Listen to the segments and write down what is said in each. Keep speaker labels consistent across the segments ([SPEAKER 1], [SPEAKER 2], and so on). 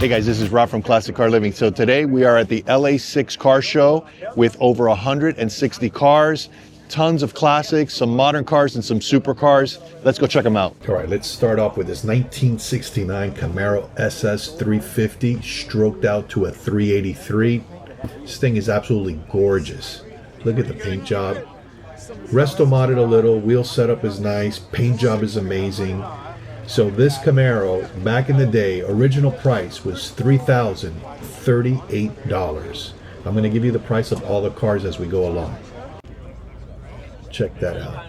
[SPEAKER 1] Hey guys, this is Rob from Classic Car Living. So today we are at the LA6 car show with over 160 cars, tons of classics, some modern cars and some supercars. Let's go check them out. All right, let's start off with this 1969 Camaro SS 350 stroked out to a 383. This thing is absolutely gorgeous. Look at the paint job. Resto modded a little, wheel setup is nice, paint job is amazing. So this Camaro, back in the day, original price was $3,038. I'm going to give you the price of all the cars as we go along. Check that out.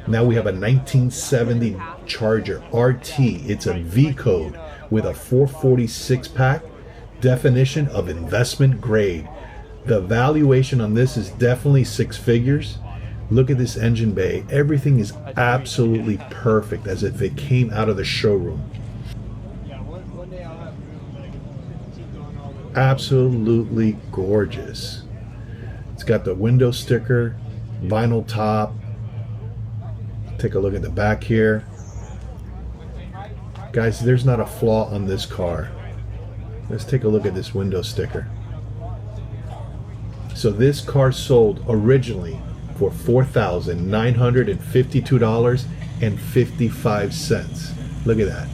[SPEAKER 1] Now we have a 1970 Charger RT. It's a V code with a 446 pack, definition of investment grade. The valuation on this is definitely six figures. Look at this engine bay. Everything is absolutely perfect, as if it came out of the showroom. Absolutely gorgeous. It's got the window sticker, vinyl top. Take a look at the back here. Guys, there's not a flaw on this car. Let's take a look at this window sticker. So this car sold originally for $4,952.55. Look at that.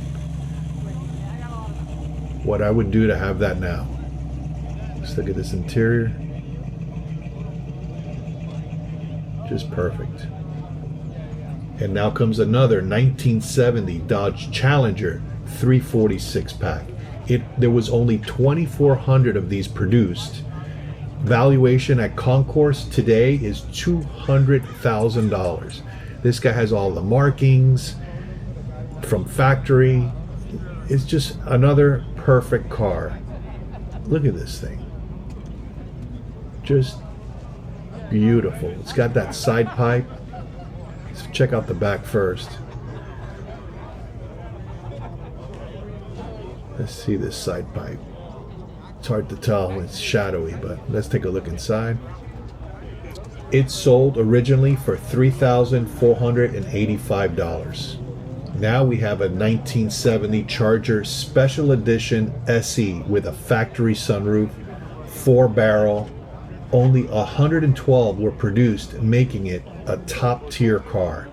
[SPEAKER 1] What I would do to have that now. Let's look at this interior. Just perfect. And now comes another 1970 Dodge Challenger 346 pack. There was only 2,400 of these produced. Valuation at concourse today is $200,000. This guy has all the markings from factory. It's just another perfect car. Look at this thing. Just beautiful. It's got that side pipe. Let's check out the back first. Let's see this side pipe. It's hard to tell, it's shadowy, but let's take a look inside. It sold originally for $3,485. Now we have a 1970 Charger Special Edition SE with a factory sunroof, 4-barrel. Only 112 were produced, making it a top-tier car.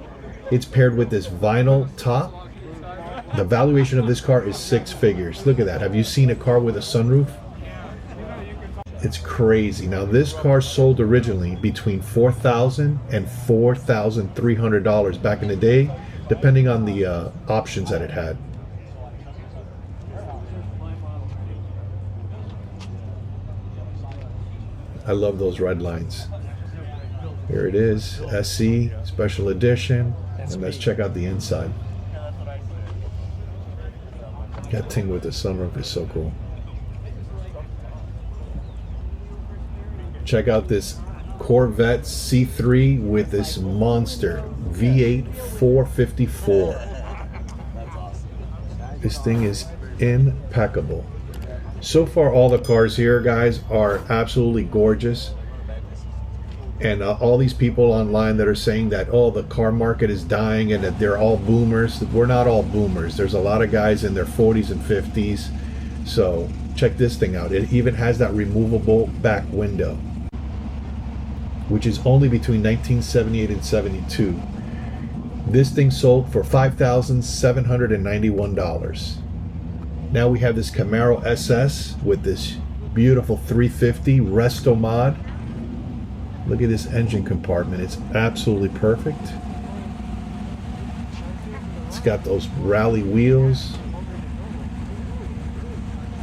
[SPEAKER 1] It's paired with this vinyl top. The valuation of this car is six figures. Look at that. Have you seen a car with a sunroof? It's crazy. Now this car sold originally between $4,000 and $4,300 back in the day, depending on the options that it had. I love those red lines. Here it is, SE Special Edition, and let's check out the inside. That thing with the sunroof is so cool. Check out this Corvette C3 with this monster V8 454. This thing is impeccable. So far, all the cars here, guys, are absolutely gorgeous. And all these people online that are saying that, oh, the car market is dying and that they're all boomers. We're not all boomers. There's a lot of guys in their 40s and 50s. So check this thing out. It even has that removable back window, which is only between 1978 and 72. This thing sold for $5,791. Now we have this Camaro SS with this beautiful 350 resto mod. Look at this engine compartment. It's absolutely perfect. It's got those rally wheels.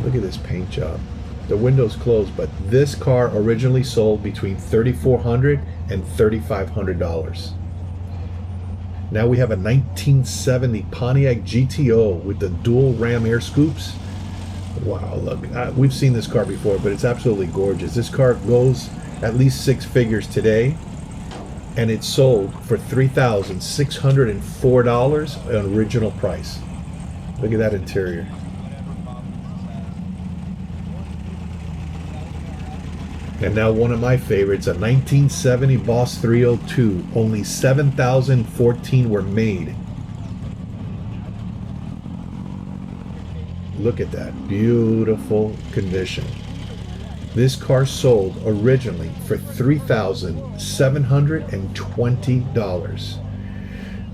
[SPEAKER 1] Look at this paint job. The window's closed, but this car originally sold between $3,400 and $3,500. Now we have a 1970 Pontiac GTO with the dual ram air scoops. Wow, look, we've seen this car before, but it's absolutely gorgeous. This car goes at least six figures today, and it sold for $3,604 on original price. Look at that interior. And now one of my favorites, a 1970 Boss 302. Only 7,014 were made. Look at that, beautiful condition. This car sold originally for $3,720.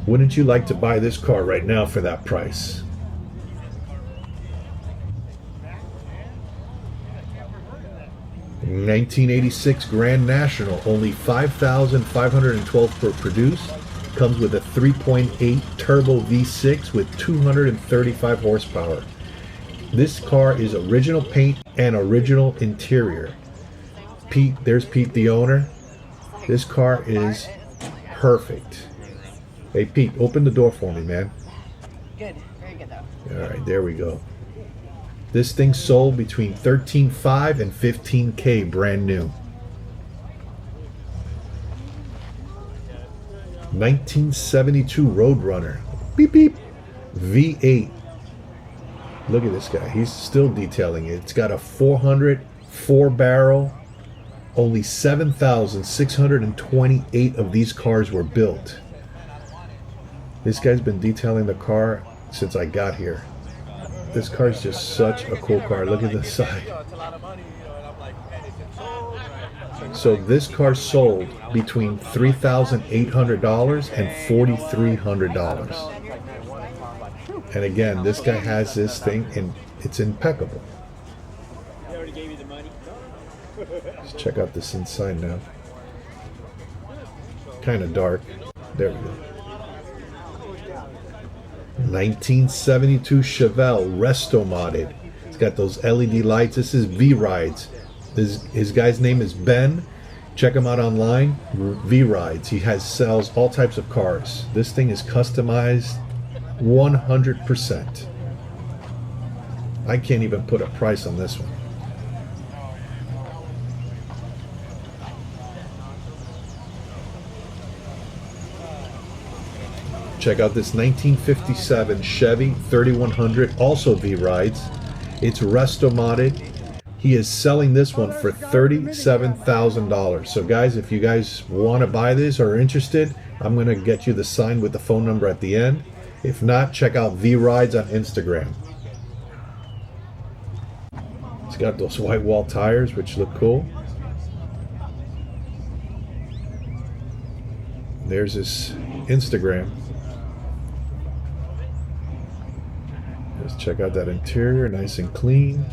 [SPEAKER 1] Wouldn't you like to buy this car right now for that price? $1986 Grand National, only $5,512 per produce. Comes with a 3.8 turbo V6 with 235 horsepower. This car is original paint and original interior. Pete, there's Pete the owner. This car is perfect. Hey Pete, open the door for me, man.
[SPEAKER 2] Good, very good though.
[SPEAKER 1] All right, there we go. This thing sold between $13,500 and $15,000 brand new. 1972 Roadrunner, beep beep, V8. Look at this guy, he's still detailing it. It's got a 400 4-barrel. Only 7,628 of these cars were built. This guy's been detailing the car since I got here. This car is just such a cool car. Look at the side. So this car sold between $3,800 and $4,300. And again, this guy has this thing and it's impeccable. Let's check out this inside now. Kind of dark. There we go. 1972 Chevelle Resto modded. It's got those LED lights. This is V-Rides. His guy's name is Ben. Check him out online. V-Rides. He sells all types of cars. This thing is customized 100%. I can't even put a price on this one. Check out this 1957 Chevy 3100, also V-Rides. It's resto modded. He is selling this one for $37,000. So guys, if you guys want to buy this or are interested, I'm going to get you the sign with the phone number at the end. If not, check out V-Rides on Instagram. It's got those white wall tires, which look cool. There's his Instagram. Let's check out that interior, nice and clean.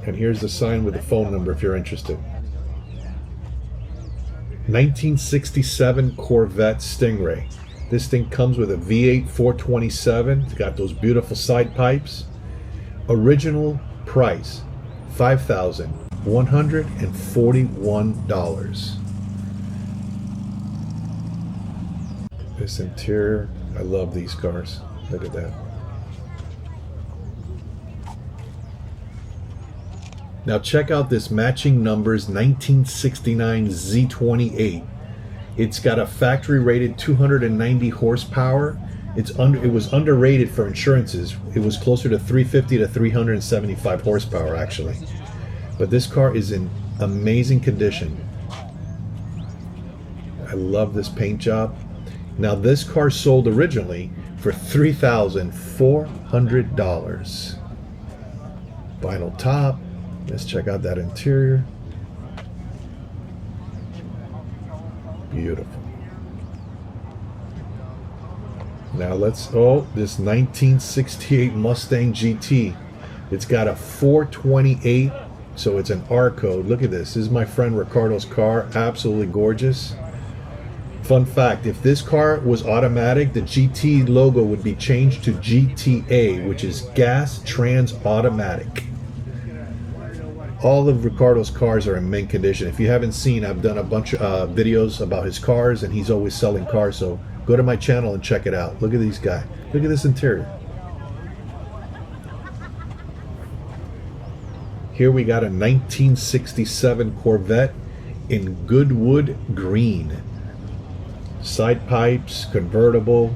[SPEAKER 1] And here's the sign with the phone number if you're interested. 1967 Corvette Stingray. This thing comes with a V8 427. It's got those beautiful side pipes. Original price, $5,141. This interior, I love these cars. Look at that. Now check out this matching numbers 1969 Z28. It's got a factory rated 290 horsepower. It was underrated for insurances. It was closer to 350 to 375 horsepower actually. But this car is in amazing condition. I love this paint job. Now this car sold originally for $3,400. Vinyl top. Let's check out that interior. Beautiful. Now this 1968 Mustang GT. It's got a 428, so it's an R code. Look at this. This is my friend Ricardo's car. Absolutely gorgeous. Fun fact, if this car was automatic, the GT logo would be changed to GTA, which is Gas Trans Automatic. All of Ricardo's cars are in mint condition. If you haven't seen, I've done a bunch of videos about his cars, and he's always selling cars, so go to my channel and check it out. Look at these guys. Look at this interior. Here we got a 1967 Corvette in Goodwood Green. Side pipes, convertible,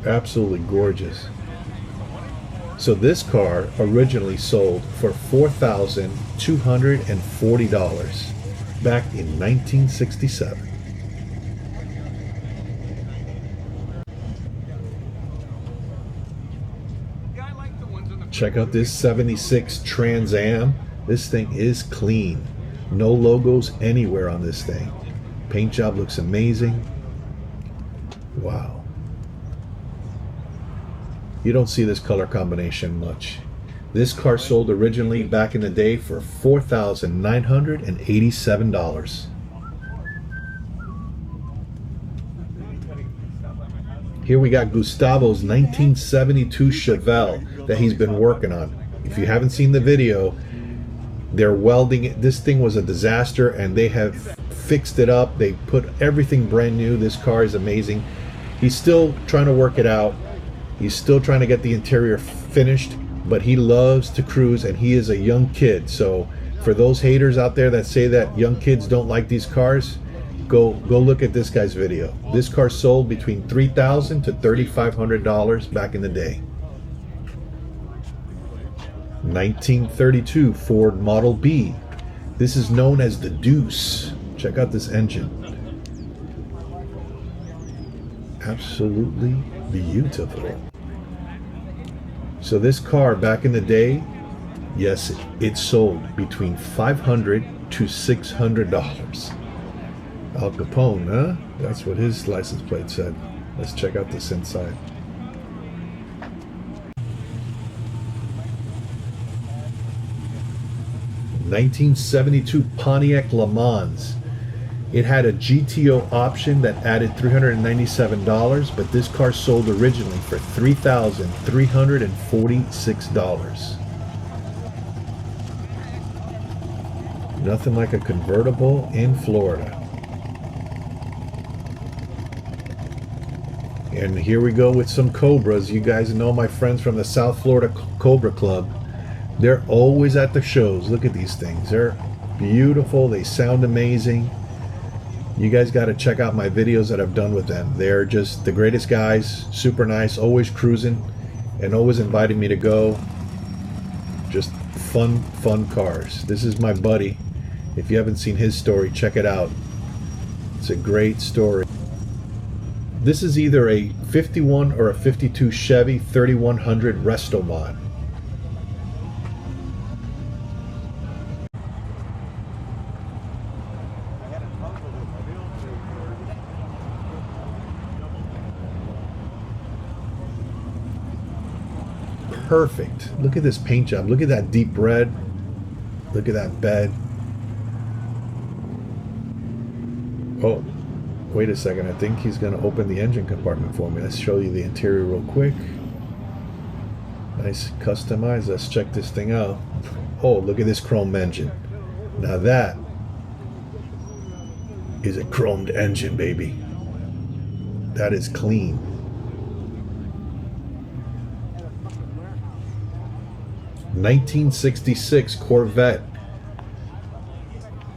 [SPEAKER 1] absolutely gorgeous. So this car originally sold for $4,240 back in 1967. Check out this 76 Trans Am. This thing is clean. No logos anywhere on this thing. Paint job looks amazing. Wow. You don't see this color combination much. This car sold originally back in the day for $4,987. Here we got Gustavo's 1972 Chevelle that he's been working on. If you haven't seen the video, they're welding it. This thing was a disaster and they have fixed it up. They put everything brand new. This car is amazing. He's still trying to work it out. He's still trying to get the interior finished, but he loves to cruise and he is a young kid. So for those haters out there that say that young kids don't like these cars, go look at this guy's video. This car sold between $3,000 to $3,500 back in the day. 1932 Ford Model B. This is known as the Deuce. Check out this engine. Absolutely beautiful. So this car back in the day, yes, it sold between $500 to $600. Al Capone, huh? That's what his license plate said. Let's check out this inside. '72 Pontiac Le Mans. It had a GTO option that added $397, but this car sold originally for $3,346. Nothing like a convertible in Florida. And here we go with some Cobras. You guys know my friends from the South Florida Cobra Club. They're always at the shows. Look at these things. They're beautiful. They sound amazing. You guys got to check out my videos that I've done with them. They're just the greatest guys. Super nice. Always cruising and always inviting me to go. Just fun cars. This is my buddy. If you haven't seen his story, check it out. It's a great story. This is either a 51 or a 52 Chevy 3100 Resto Mod. Perfect. Look at this paint job. Look at that deep red. Look at that bed. Oh, wait a second. I think he's going to open the engine compartment for me. Let's show you the interior real quick. Nice customized. Let's check this thing out. Oh, look at this chrome engine. Now that is a chromed engine, baby. That is clean. '66 Corvette.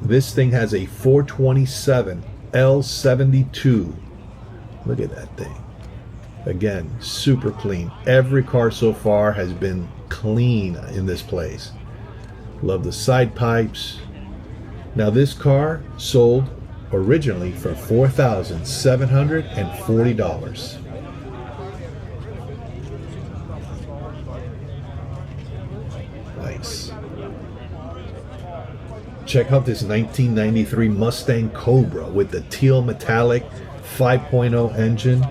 [SPEAKER 1] This thing has a 427 L72. Look at that thing. Again, super clean. Every car so far has been clean in this place. Love the side pipes. Now this car sold originally for $4,740. Nice. Check out this 1993 Mustang Cobra with the teal metallic 5.0 engine.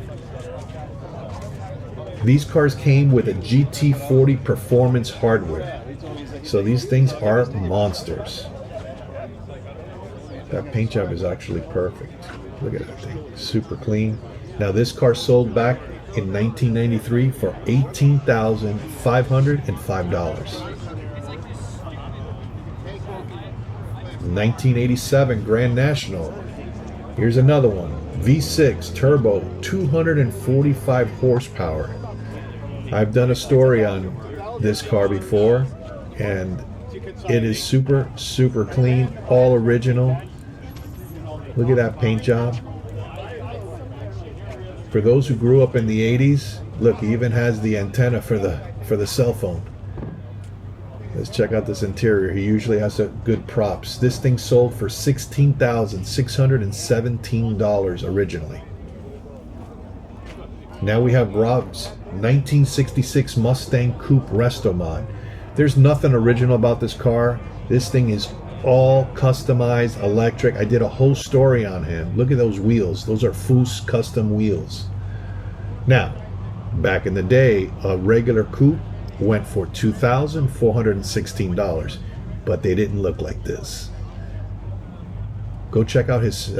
[SPEAKER 1] These cars came with a GT40 performance hardware. So these things are monsters. That paint job is actually perfect. Look at that thing. Super clean. Now this car sold back in 1993 for $18,505. 1987 Grand National. Here's another one. V6 turbo, 245 horsepower. I've done a story on this car before, and it is super clean, all original. Look at that paint job. For those who grew up in the 80s, look, he even has the antenna for the cell phone. Let's check out this interior. He usually has good props. This thing sold for $16,617 originally. Now we have Rob's 1966 Mustang Coupe Resto Mod. There's nothing original about this car. This thing is all customized electric. I did a whole story on him. Look at those wheels. Those are Foose custom wheels. Now, back in the day, a regular coupe went for $2,416, but they didn't look like this. Go check out his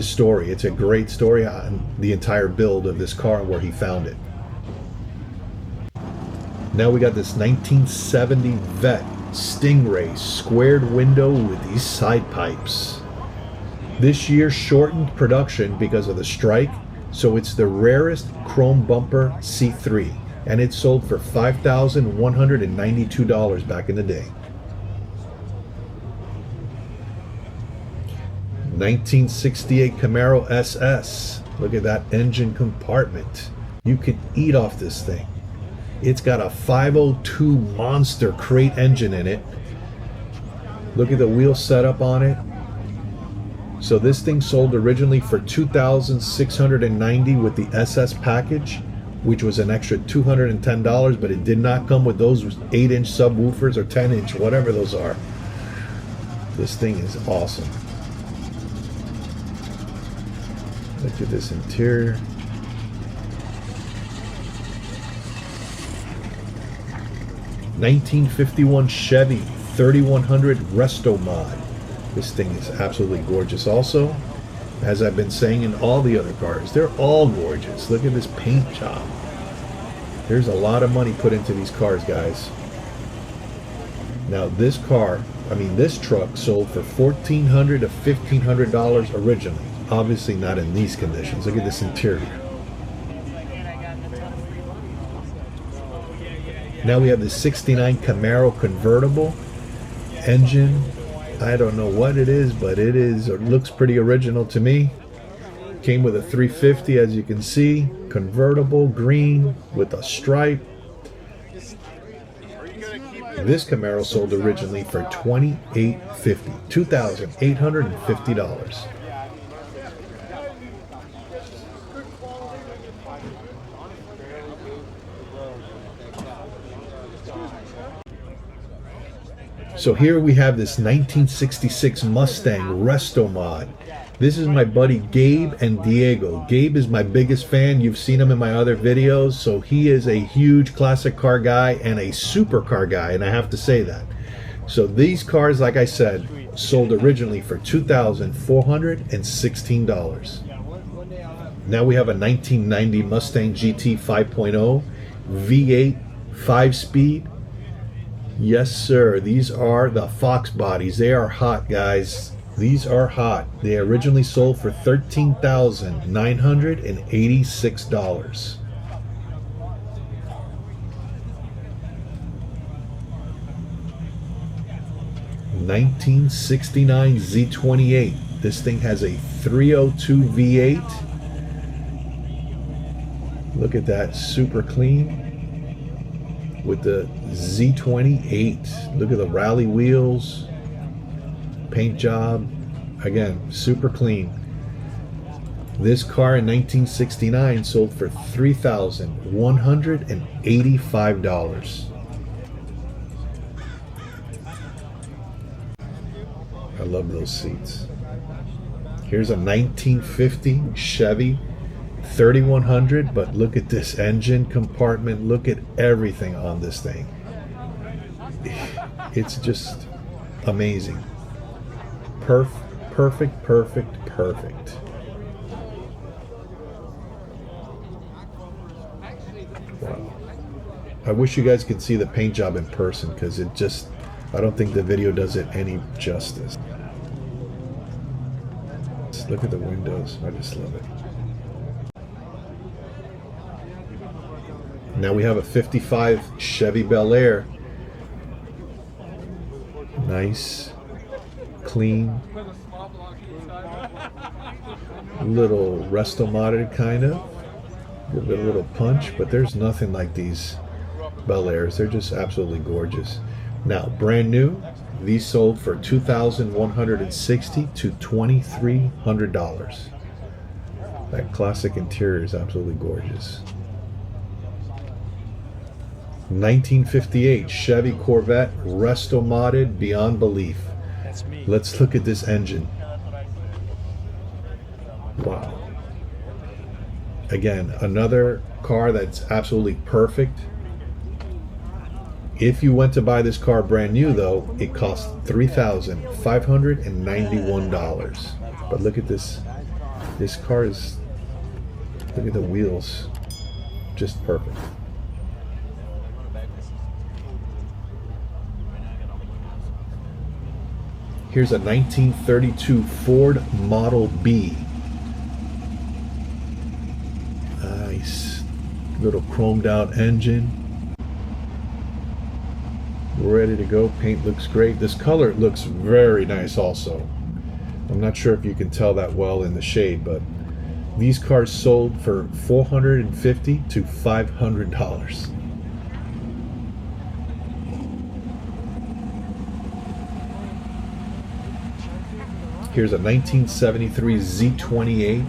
[SPEAKER 1] story. It's a great story on the entire build of this car and where he found it. Now we got this 1970 Vet Stingray squared window with these side pipes. This year shortened production because of the strike, so it's the rarest chrome bumper C3, and it sold for $5,192 back in the day. 1968 Camaro SS. Look at that engine compartment. You could eat off this thing. It's got a 502 monster crate engine in it. Look at the wheel setup on it. So this thing sold originally for $2,690 with the SS package, which was an extra $210, but it did not come with those 8-inch subwoofers or 10-inch, whatever those are. This thing is awesome. Look at this interior. '51 Chevy 3100 Resto Mod. This thing is absolutely gorgeous also. As I've been saying in all the other cars, they're all gorgeous. Look at this paint job. There's a lot of money put into these cars, guys. Now this truck sold for $1,400 to $1,500 originally. Obviously not in these conditions. Look at this interior. Now we have the '69 Camaro convertible engine. I don't know what it is, but it looks pretty original to me. Came with a 350, as you can see, convertible, green with a stripe. This Camaro sold originally for $2,850, $2,850. So here we have this 1966 Mustang Resto Mod. This is my buddy Gabe and Diego. Gabe is my biggest fan. You've seen him in my other videos. So he is a huge classic car guy and a supercar guy, and I have to say that. So these cars, like I said, sold originally for $2,416. Now we have a 1990 Mustang GT 5.0 V8 5-speed. Yes, sir. These are the Fox bodies. They are hot, guys. These are hot. They originally sold for $13,986. '69 Z28. This thing has a 302 V8. Look at that, super clean. With the Z28. Look at the rally wheels, paint job, again, super clean. This car in 1969 sold for $3,185. I love those seats. Here's a 1950 Chevy 3100, but look at this engine compartment. Look at everything on this thing. It's just amazing. Perfect. Wow. I wish you guys could see the paint job in person, because I don't think the video does it any justice. Look at the windows. I just love it. Now we have a 55 Chevy Bel Air. Nice, clean, little resto-modded kind of. Give it a little punch, but there's nothing like these Bel Airs. They're just absolutely gorgeous. Now, brand new, these sold for $2,160 to $2,300. That classic interior is absolutely gorgeous. 1958 Chevy Corvette, resto modded beyond belief. Let's look at this engine. Wow. Again, another car that's absolutely perfect. If you went to buy this car brand new, though, it cost $3,591. But look at this. This car is, look at the wheels. Just perfect. Here's a 1932 Ford Model B. Nice. Little chromed out engine. Ready to go. Paint looks great. This color looks very nice also. I'm not sure if you can tell that well in the shade, but these cars sold for $450 to $500. Here's a 1973 Z28.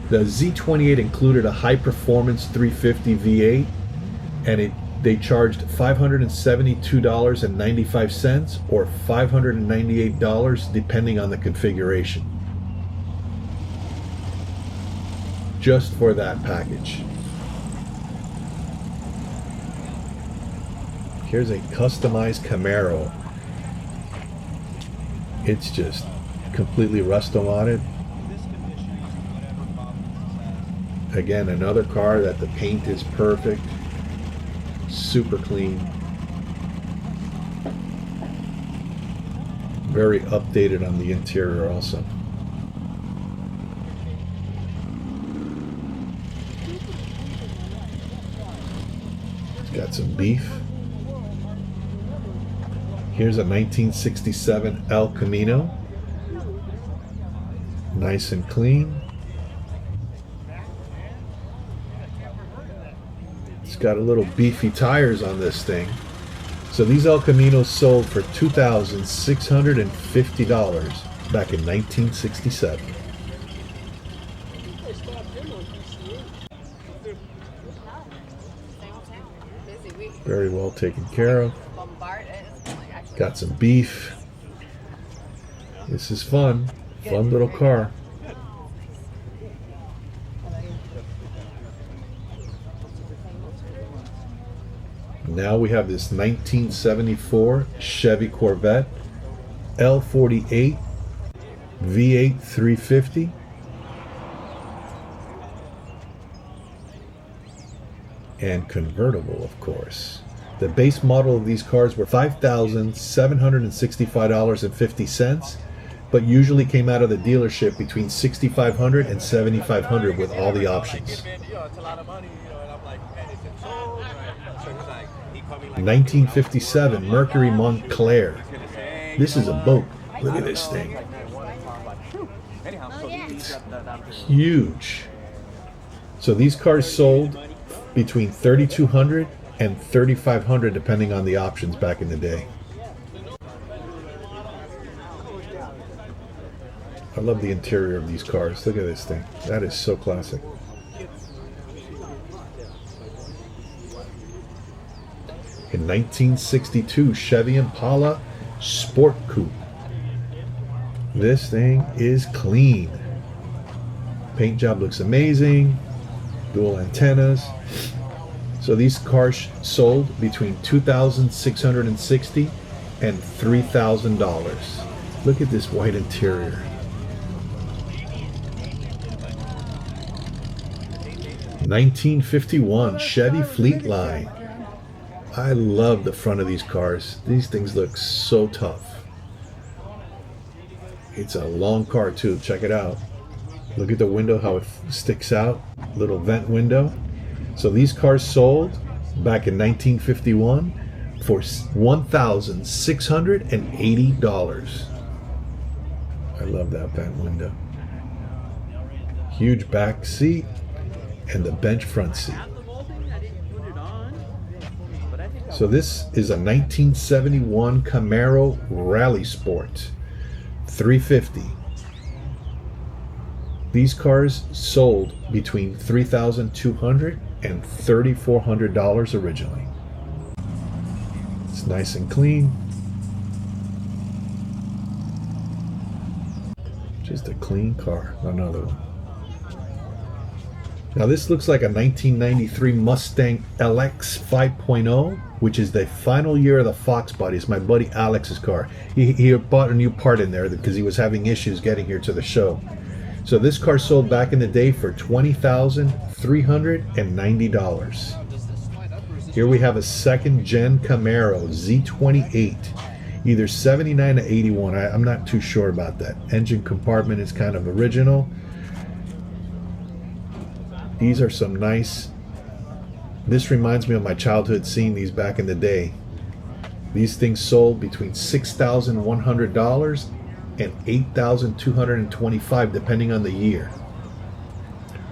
[SPEAKER 1] The Z28 included a high-performance 350 V8, and they charged $572.95 or $598 depending on the configuration. Just for that package. Here's a customized Camaro. It's just completely resto-modded. Again, another car that the paint is perfect. Super clean. Very updated on the interior also. It's got some beef. Here's a 1967 El Camino. Nice and clean. It's got a little beefy tires on this thing. So these El Caminos sold for $2,650 back in 1967. Very well taken care of. Got some beef. This is fun. Fun little car. Now we have this 1974 Chevy Corvette L48 V8 350. And convertible, of course. The base model of these cars were $5,765.50, but usually came out of the dealership between $6,500 and $7,500 with all the options. 1957 Mercury Montclair. This is a boat. Look at this thing. It's huge. So these cars sold between $3,200 and $3,500 depending on the options back in the day. I love the interior of these cars. Look at this thing. That is so classic. In 1962 Chevy Impala Sport Coupe. This thing is clean. Paint job looks amazing. Dual antennas. So these cars sold between $2,660 and $3,000. Look at this white interior. (1951) Chevy Fleetline. I love the front of these cars. These things look so tough. It's a long car too. Check it out. Look at the window, how it sticks out. Little vent window. So these cars sold back in 1951 for $1,680. I love that vent window. Huge back seat and the bench front seat. So this is a 1971 Camaro Rally Sport 350. These cars sold between $3,200 and $3,400 originally. It's nice and clean. Just a clean car. Another one. Now this looks like a 1993 Mustang LX 5.0, which is the final year of the Fox body. It's my buddy Alex's car. He bought a new part in there because he was having issues getting here to the show. So this car sold back in the day for $20,390. Here we have a second gen Camaro Z28, either 79 to 81. I'm not too sure about that. Engine compartment is kind of original. These are some nice, this reminds me of my childhood seeing these back in the day. These things sold between $6,100 and $8,225 depending on the year.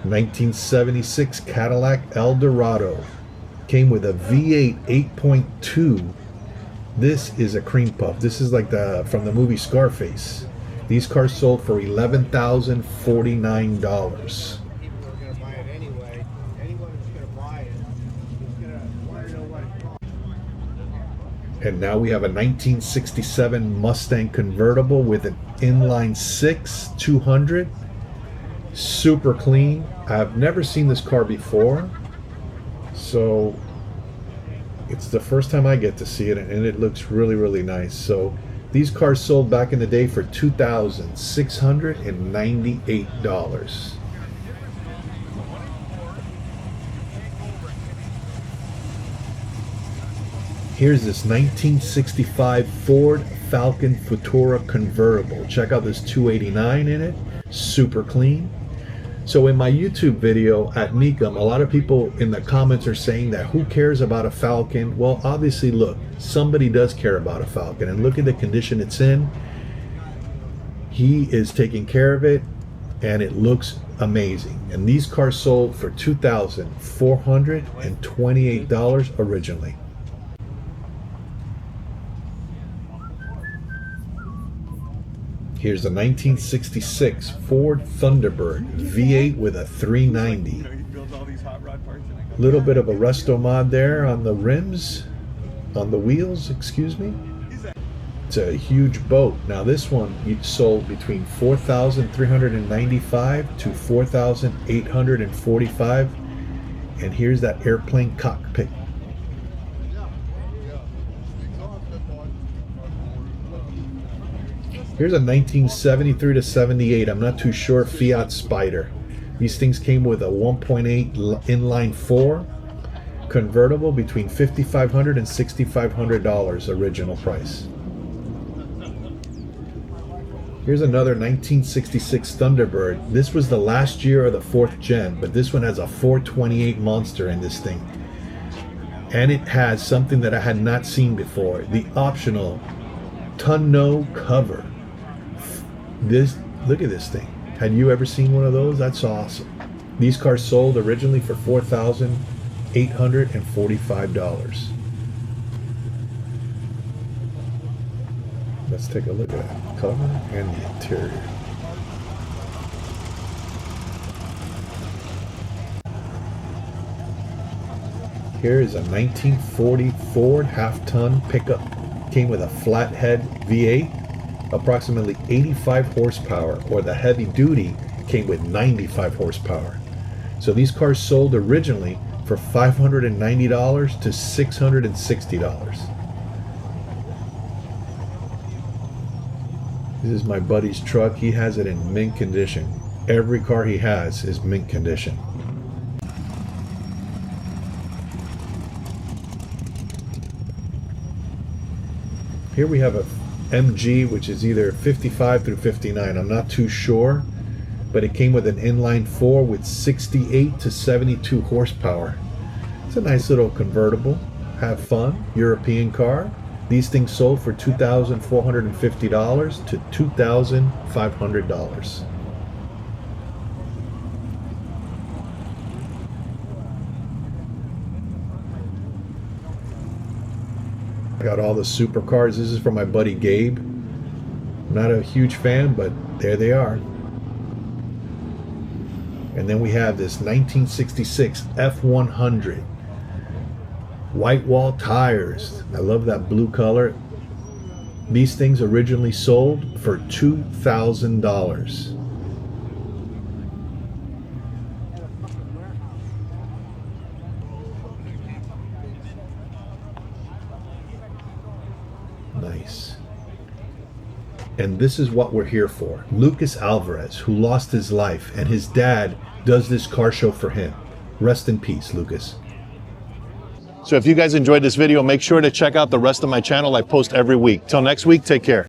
[SPEAKER 1] 1976 Cadillac Eldorado came with a V8 8.2. This is a cream puff. This is like from the movie Scarface. These cars sold for $11,049. And now we have a 1967 Mustang convertible with an inline 6 200. Super clean. I've never seen this car before, so it's the first time I get to see it, and it looks really, really nice. So these cars sold back in the day for $2,698. Here's this 1965 Ford Falcon Futura convertible. Check out this 289 in it. Super clean. So in my YouTube video at Meekum, a lot of people in the comments are saying that who cares about a Falcon? Well, obviously, look, somebody does care about a Falcon, and look at the condition it's in. He is taking care of it, and it looks amazing. And these cars sold for $2,428 originally. Here's a 1966 Ford Thunderbird V8 with a 390. Little bit of a resto mod there on the rims, on the wheels, excuse me. It's a huge boat. Now this one sold between $4,395 to $4,845. And here's that airplane cockpit. Here's a 1973 to 78, I'm not too sure, Fiat Spider. These things came with a 1.8 inline 4 convertible between $5,500 and $6,500 original price. Here's another 1966 Thunderbird. This was the last year of the 4th gen, but this one has a 428 monster in this thing. And it has something that I had not seen before, the optional tonneau cover. Look at this thing. Had you ever seen one of those? That's awesome. These cars sold originally for $4,845. Let's take a look at that cover and the interior. Here is a 1940 Ford half-ton pickup. Came with a flathead V8. Approximately 85 horsepower, or the heavy duty came with 95 horsepower. So these cars sold originally for $590 to $660. This is my buddy's truck. He has it in mint condition. Every car he has is mint condition. Here we have a MG, which is either 55 through 59. I'm not too sure, but it came with an inline 4 with 68 to 72 horsepower. It's a nice little convertible. Have fun. European car. These things sold for $2,450 to $2,500. I got all the supercars. This is from my buddy Gabe. I'm not a huge fan, but there they are. And then we have this 1966 F100 White wall tires. I love that blue color. These things originally sold for $2,000. Nice. And this is what we're here for. Lucas Alvarez, who lost his life, and his dad does this car show for him. Rest in peace, Lucas. So if you guys enjoyed this video, make sure to check out the rest of my channel. I post every week. Till next week, take care.